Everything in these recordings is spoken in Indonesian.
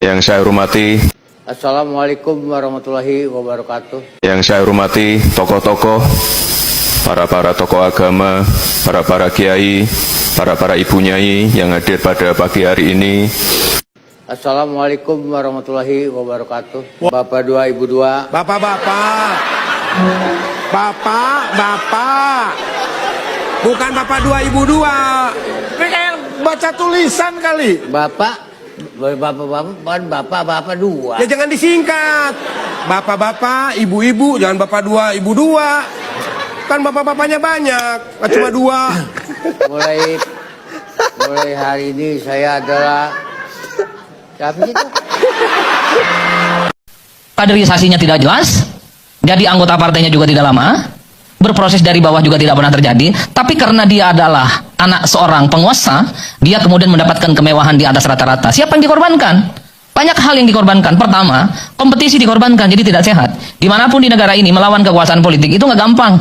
Yang saya hormati, Assalamualaikum warahmatullahi wabarakatuh. yang saya hormati tokoh-tokoh, para tokoh agama, para kiai, para ibu nyai yang hadir pada pagi hari ini. Assalamualaikum warahmatullahi wabarakatuh. Bapak dua, ibu dua. Bapak-bapak, bukan bapak dua ibu dua. Ini kayak baca tulisan kali. Bapak dua. Ya jangan disingkat. Bapak-bapak, ibu-ibu, jangan bapak dua ibu dua. Kan bapak-bapaknya banyak, nggak cuma dua. Mulai hari ini saya adalah kaderisasinya tidak jelas, jadi anggota partainya juga tidak lama, berproses dari bawah juga tidak pernah terjadi, tapi karena dia adalah anak seorang penguasa, dia kemudian mendapatkan kemewahan di atas rata-rata. Siapa yang dikorbankan? Banyak hal yang dikorbankan. Pertama, kompetisi dikorbankan, jadi tidak sehat. Dimanapun di negara ini melawan kekuasaan politik itu nggak gampang.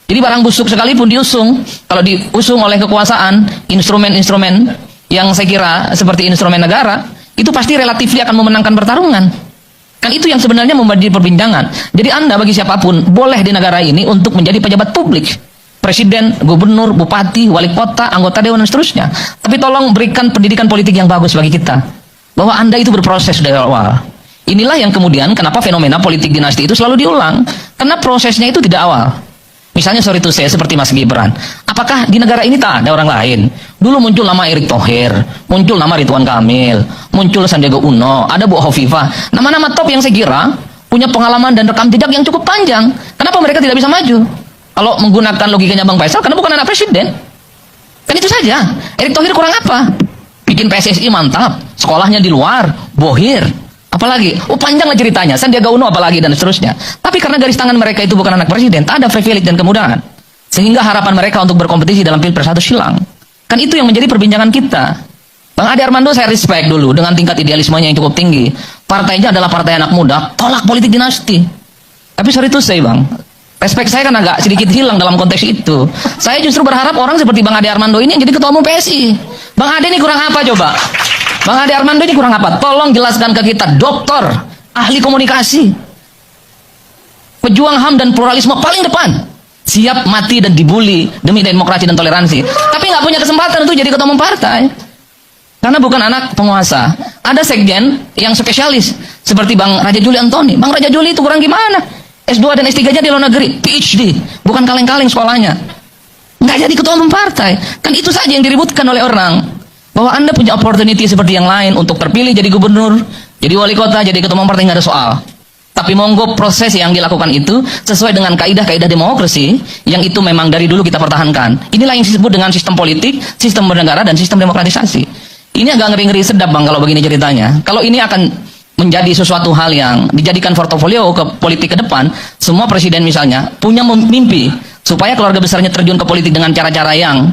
Jadi barang busuk sekalipun diusung, kalau diusung oleh kekuasaan, instrumen-instrumen yang saya kira seperti instrumen negara, itu pasti relatifly akan memenangkan pertarungan. Kan itu yang sebenarnya menjadi perbincangan. Jadi Anda bagi siapapun boleh di negara ini untuk menjadi pejabat publik. Presiden, gubernur, bupati, wali kota, anggota dewan dan seterusnya. Tapi tolong berikan pendidikan politik yang bagus bagi kita. Bahwa Anda itu berproses dari awal. Inilah yang kemudian kenapa fenomena politik dinasti itu selalu diulang. Karena prosesnya itu tidak awal. Misalnya sorry to say seperti Mas Gibran. Apakah di negara ini tak ada orang lain? Dulu muncul nama Erick Thohir, muncul nama Ridwan Kamil, muncul Sandiaga Uno, ada Bu Hovifah. Nama-nama top yang saya kira punya pengalaman dan rekam jejak yang cukup panjang. Kenapa mereka tidak bisa maju? Kalau menggunakan logikanya Bang Faisal, karena bukan anak presiden. Kan itu saja. Erick Thohir kurang apa? Bikin PSSI mantap, sekolahnya di luar, bohir. Apalagi, panjang lah ceritanya, Sandiaga Uno apalagi dan seterusnya. Tapi karena garis tangan mereka itu bukan anak presiden, tak ada privilege dan kemudahan. Sehingga harapan mereka untuk berkompetisi dalam Pilpres harus hilang. Kan itu yang menjadi perbincangan kita. Bang Ade Armando saya respect dulu dengan tingkat idealismenya yang cukup tinggi. Partainya adalah partai anak muda, tolak politik dinasti. Tapi sorry to say Bang, respect saya kan agak sedikit hilang dalam konteks itu. Saya justru berharap orang seperti Bang Ade Armando ini yang jadi ketua umum PSI. Bang Ade ini kurang apa coba? Bang Ade Armando ini kurang apa? Tolong jelaskan ke kita, doktor, ahli komunikasi, pejuang HAM dan pluralisme paling depan, siap mati dan dibully demi demokrasi dan toleransi, tapi nggak punya kesempatan untuk jadi ketua umum partai karena bukan anak penguasa. Ada sekjen yang spesialis seperti Bang Raja Juli Antoni. Bang Raja Juli itu kurang gimana? S2 dan S3 nya di luar negeri, PhD, bukan kaleng-kaleng sekolahnya, nggak jadi ketua umum partai. Kan itu saja yang diributkan oleh orang. Bahwa Anda punya opportunity seperti yang lain untuk terpilih jadi gubernur, jadi wali kota, jadi ketua umum partai, nggak ada soal. Tapi monggo proses yang dilakukan itu sesuai dengan kaidah-kaidah demokrasi yang itu memang dari dulu kita pertahankan. Inilah yang disebut dengan sistem politik, sistem bernegara, dan sistem demokratisasi. Ini agak ngeri-ngeri sedap Bang kalau begini ceritanya. Kalau ini akan menjadi sesuatu hal yang dijadikan portofolio ke politik ke depan, semua presiden misalnya punya mimpi supaya keluarga besarnya terjun ke politik dengan cara-cara yang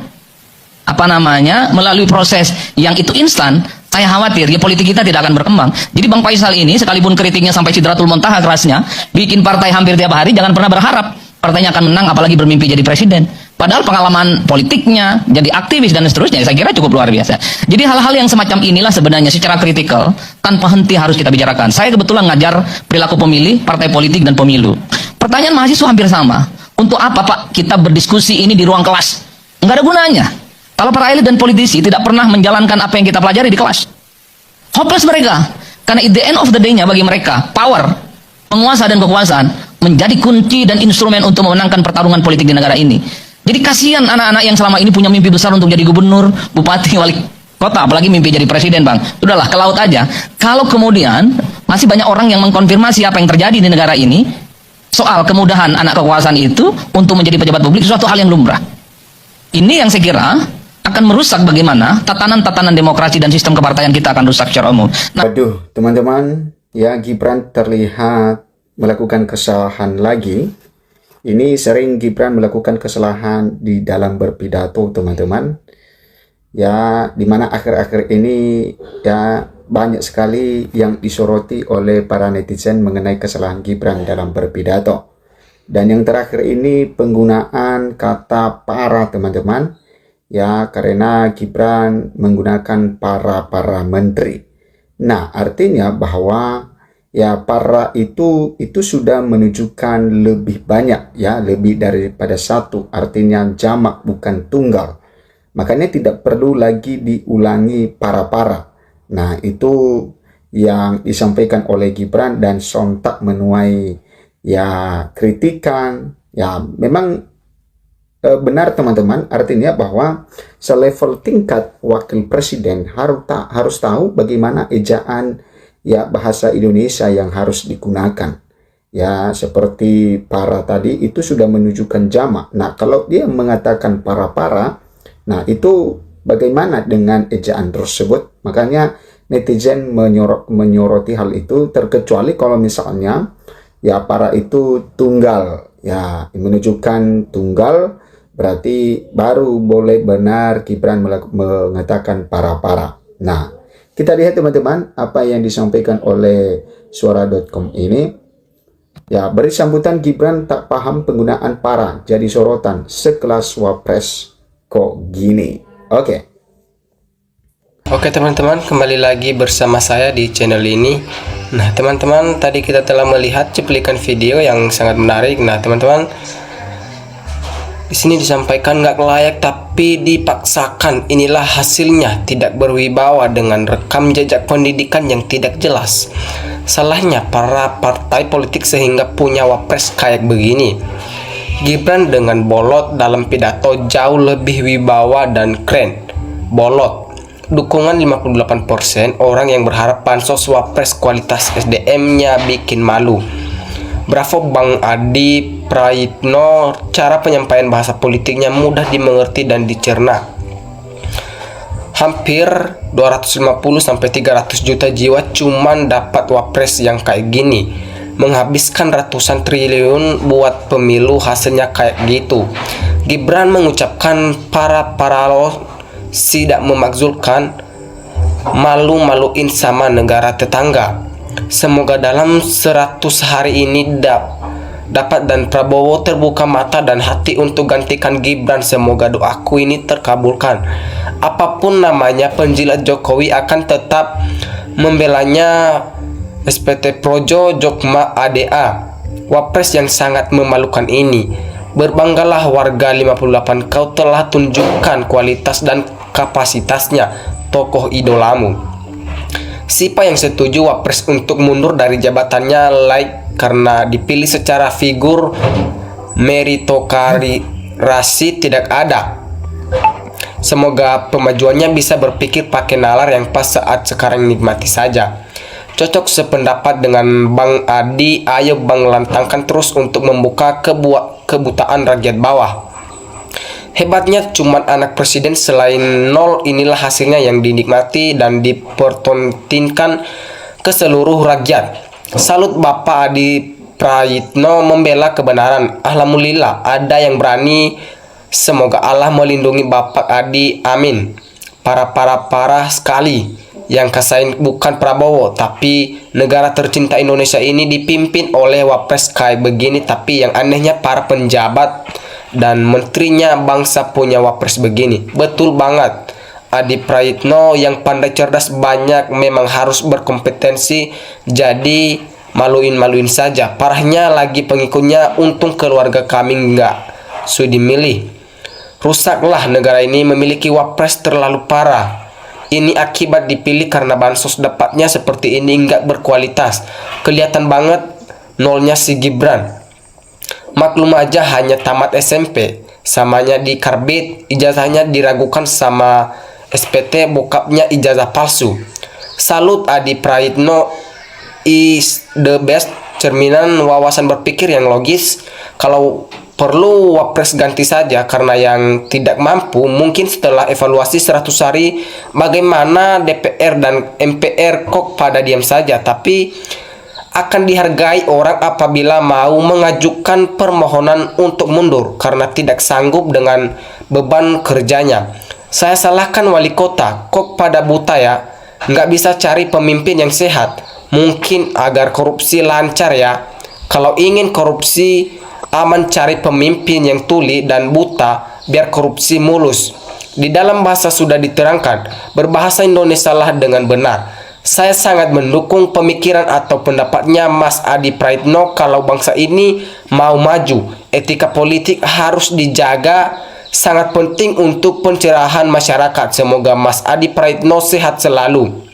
melalui proses yang itu instan. Saya khawatir ya politik kita tidak akan berkembang. Jadi Bang Faisal ini sekalipun kritiknya sampai sidratul muntaha kerasnya, bikin partai hampir tiap hari, jangan pernah berharap partainya akan menang apalagi bermimpi jadi presiden. Padahal pengalaman politiknya jadi aktivis dan seterusnya saya kira cukup luar biasa. Jadi hal-hal yang semacam inilah sebenarnya secara kritikal tanpa henti harus kita bicarakan. Saya kebetulan ngajar perilaku pemilih, partai politik dan pemilu. Pertanyaan mahasiswa hampir sama. Untuk apa Pak kita berdiskusi ini di ruang kelas? Enggak ada gunanya. Kalau para elit dan politisi tidak pernah menjalankan apa yang kita pelajari di kelas, hopeless mereka. Karena at the end of the day-nya bagi mereka, power, penguasa dan kekuasaan menjadi kunci dan instrumen untuk memenangkan pertarungan politik di negara ini. Jadi kasihan anak-anak yang selama ini punya mimpi besar untuk jadi gubernur, bupati, wali kota, apalagi mimpi jadi presiden Bang. Sudahlah, ke laut aja. Kalau kemudian masih banyak orang yang mengkonfirmasi apa yang terjadi di negara ini, soal kemudahan anak kekuasaan itu untuk menjadi pejabat publik, suatu hal yang lumrah. Ini yang saya kira akan merusak bagaimana tatanan-tatanan demokrasi dan sistem kepartaian kita akan rusak secara umum. Waduh, teman-teman, ya Gibran terlihat melakukan kesalahan lagi. Ini sering Gibran melakukan kesalahan di dalam berpidato, teman-teman. Ya, dimana akhir-akhir ini ya banyak sekali yang disoroti oleh para netizen mengenai kesalahan Gibran dalam berpidato. Dan yang terakhir ini penggunaan kata para, teman-teman. Ya, karena Gibran menggunakan para menteri. Nah, artinya bahwa ya para itu sudah menunjukkan lebih banyak, ya, lebih daripada satu, artinya jamak bukan tunggal. Makanya tidak perlu lagi diulangi para. Nah, itu yang disampaikan oleh Gibran dan sontak menuai ya kritikan. Ya, memang benar teman-teman, artinya bahwa selevel tingkat wakil presiden harus tahu bagaimana ejaan ya bahasa Indonesia yang harus digunakan. Ya, seperti para tadi itu sudah menunjukkan jamak. Nah, kalau dia mengatakan para, nah itu bagaimana dengan ejaan tersebut? Makanya netizen menyoroti hal itu, terkecuali kalau misalnya ya para itu tunggal, ya menunjukkan tunggal, berarti baru boleh benar Gibran mengatakan para. Nah, kita lihat teman-teman apa yang disampaikan oleh suara.com ini. Ya, beri sambutan Gibran tak paham penggunaan para, jadi sorotan sekelas wapres kok gini. Oke teman-teman, kembali lagi bersama saya di channel ini. Nah teman-teman, tadi kita telah melihat cuplikan video yang sangat menarik. Nah teman-teman, di sini disampaikan nggak layak tapi dipaksakan. Inilah hasilnya, tidak berwibawa dengan rekam jejak pendidikan yang tidak jelas. Salahnya para partai politik sehingga punya wapres kayak begini. Gibran dengan bolot dalam pidato jauh lebih wibawa dan keren. Bolot. Dukungan 58%, orang yang berharap pansos wapres kualitas SDM-nya bikin malu. Bravo Bang Adi Praitno, cara penyampaian bahasa politiknya mudah dimengerti dan dicerna. Hampir 250-300 juta jiwa cuman dapat wapres yang kayak gini. Menghabiskan ratusan triliun buat pemilu, hasilnya kayak gitu. Gibran mengucapkan para lo tidak memakzulkan, malu-maluin sama negara tetangga. Semoga dalam 100 hari ini dapat dan Prabowo terbuka mata dan hati untuk gantikan Gibran. Semoga doaku ini terkabulkan. Apapun namanya, penjilat Jokowi akan tetap membelanya. SPT Projo Jokma ADA, wapres yang sangat memalukan ini. Berbanggalah warga 58, kau telah tunjukkan kualitas dan kapasitasnya, tokoh idolamu. Siapa yang setuju wapres untuk mundur dari jabatannya karena dipilih secara figur meritokrasi tidak ada. Semoga pemajuannya bisa berpikir pakai nalar yang pas saat sekarang, nikmati saja. Cocok sependapat dengan Bang Adi, ayo Bang lantangkan terus untuk membuka kebutaan rakyat bawah. Hebatnya cuman anak presiden, selain nol inilah hasilnya yang dinikmati dan dipertontonkan ke seluruh rakyat. Salut Bapak Adi Praitno membela kebenaran. Alhamdulillah ada yang berani. Semoga Allah melindungi Bapak Adi, amin. Parah sekali. Yang kasain bukan Prabowo, tapi negara tercinta Indonesia ini dipimpin oleh wapres kayak begini. Tapi yang anehnya para penjabat dan menterinya bangsa punya wapres begini. Betul banget Adi Praitno, yang pandai cerdas banyak memang harus berkompetensi. Jadi maluin saja. Parahnya lagi pengikutnya, untung keluarga kami nggak sudi milih. Rusaklah negara ini memiliki wapres terlalu parah. Ini akibat dipilih karena bansos dapatnya seperti ini, nggak berkualitas. Kelihatan banget nolnya si Gibran. Maklum aja hanya tamat SMP, samanya di karbit, ijazahnya diragukan sama SPT, bokapnya ijazah palsu. Salut Adi Praitno is the best, cerminan wawasan berpikir yang logis. Kalau perlu wapres ganti saja karena yang tidak mampu. Mungkin setelah evaluasi 100 hari bagaimana DPR dan MPR kok pada diam saja. Tapi akan dihargai orang apabila mau mengajukan permohonan untuk mundur karena tidak sanggup dengan beban kerjanya. Saya salahkan wali kota, kok pada buta ya, nggak bisa cari pemimpin yang sehat. Mungkin agar korupsi lancar ya. Kalau ingin korupsi aman, cari pemimpin yang tuli dan buta biar korupsi mulus. Di dalam bahasa sudah diterangkan, berbahasa Indonesia lah dengan benar. Saya sangat mendukung pemikiran atau pendapatnya Mas Adi Praitno kalau bangsa ini mau maju. Etika politik harus dijaga, sangat penting untuk pencerahan masyarakat. Semoga Mas Adi Praitno sehat selalu.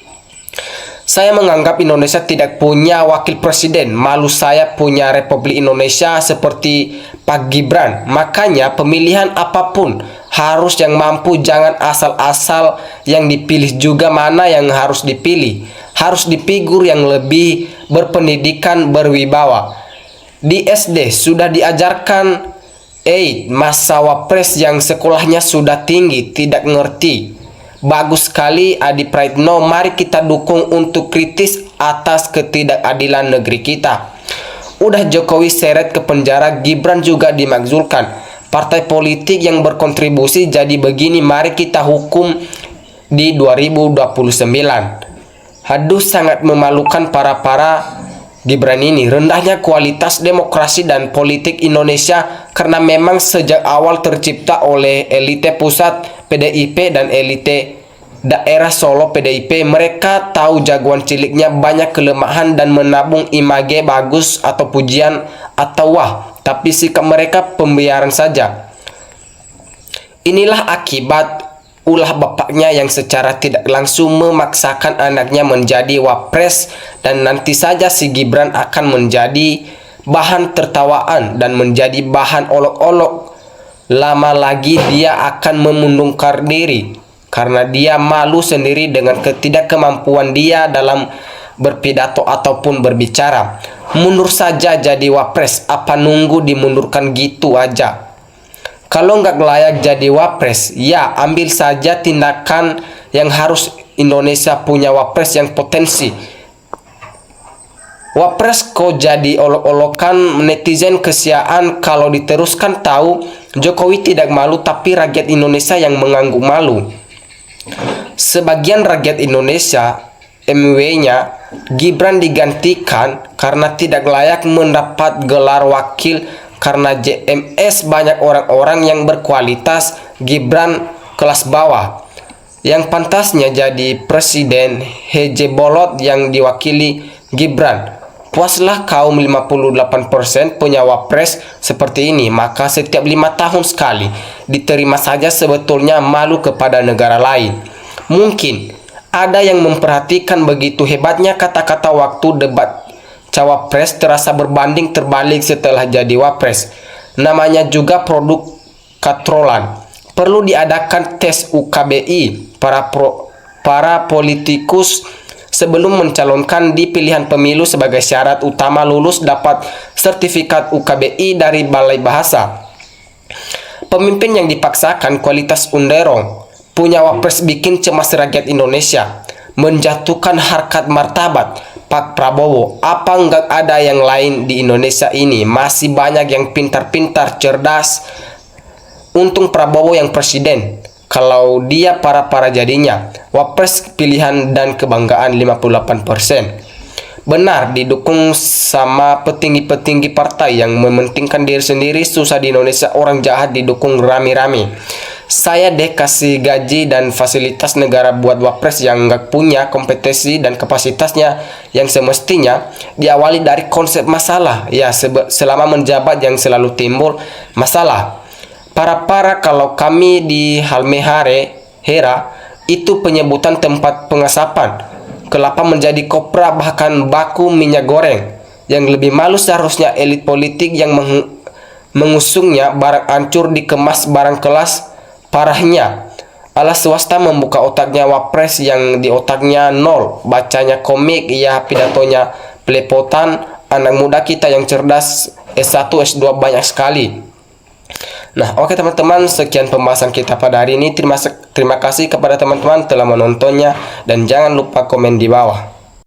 Saya menganggap Indonesia tidak punya wakil presiden. Malu saya punya Republik Indonesia seperti Pak Gibran. Makanya pemilihan apapun harus yang mampu, jangan asal-asal yang dipilih juga mana yang harus dipilih. Harus difigur yang lebih berpendidikan, berwibawa. Di SD sudah diajarkan masa wapres yang sekolahnya sudah tinggi, tidak ngerti. Bagus sekali Adi Praitno, mari kita dukung untuk kritis atas ketidakadilan negeri kita. Udah Jokowi seret ke penjara, Gibran juga dimakzulkan. Partai politik yang berkontribusi jadi begini, mari kita hukum di 2029. Aduh, sangat memalukan para Gibran ini. Rendahnya kualitas demokrasi dan politik Indonesia karena memang sejak awal tercipta oleh elite pusat PDIP dan elite daerah Solo PDIP. Mereka tahu jagoan ciliknya banyak kelemahan dan menabung image bagus atau pujian atau wah, tapi sikap mereka pembiaran saja. Inilah akibat ulah bapaknya yang secara tidak langsung memaksakan anaknya menjadi wapres, dan nanti saja si Gibran akan menjadi bahan tertawaan dan menjadi bahan olok-olok. Lama lagi dia akan memundurkan diri karena dia malu sendiri dengan ketidakkemampuan dia dalam berpidato ataupun berbicara. Mundur saja jadi wapres, apa nunggu dimundurkan gitu aja? Kalau nggak layak jadi wapres, ya ambil saja tindakan yang harus. Indonesia punya wapres yang potensi. Wapres kok jadi olok-olokan, netizen kesiaan kalau diteruskan. Tahu Jokowi tidak malu, tapi rakyat Indonesia yang mengangguk malu. Sebagian rakyat Indonesia MW-nya Gibran digantikan karena tidak layak mendapat gelar wakil. Karena JMS banyak orang-orang yang berkualitas, Gibran kelas bawah. Yang pantasnya jadi presiden heje bolot yang diwakili Gibran. Puaslah kaum 58% punya wapres seperti ini, maka setiap 5 tahun sekali diterima saja, sebetulnya malu kepada negara lain. Mungkin ada yang memperhatikan begitu hebatnya kata-kata waktu debat cawapres terasa berbanding terbalik setelah jadi wapres. Namanya juga produk katrolan. Perlu diadakan tes UKBI para politikus sebelum mencalonkan di pilihan pemilu. Sebagai syarat utama lulus dapat sertifikat UKBI dari Balai Bahasa. Pemimpin yang dipaksakan kualitas underong. Punya wapres bikin cemas rakyat Indonesia, menjatuhkan harkat martabat Pak Prabowo. Apa enggak ada yang lain di Indonesia ini? Masih banyak yang pintar-pintar, cerdas. Untung Prabowo yang presiden. Kalau dia para jadinya wapres pilihan dan kebanggaan 58%. Benar didukung sama petinggi-petinggi partai yang mementingkan diri sendiri. Susah di Indonesia orang jahat didukung rame-rame. Saya deh kasih gaji dan fasilitas negara buat wapres yang nggak punya kompetensi dan kapasitasnya yang semestinya. Diawali dari konsep masalah. Ya, selama menjabat yang selalu timbul masalah. Para kalau kami di Halmahera Hera itu penyebutan tempat pengasapan kelapa menjadi kopra, bahkan baku minyak goreng. Yang lebih malu seharusnya elit politik yang mengusungnya. Barang hancur dikemas barang kelas. Parahnya ala swasta membuka otaknya wapres yang di otaknya nol. Bacanya komik, ya pidatonya pelepotan. Anak muda kita yang cerdas S1, S2 banyak sekali. Nah, oke teman-teman, sekian pembahasan kita pada hari ini. Terima kasih kepada teman-teman telah menontonnya, dan jangan lupa komen di bawah.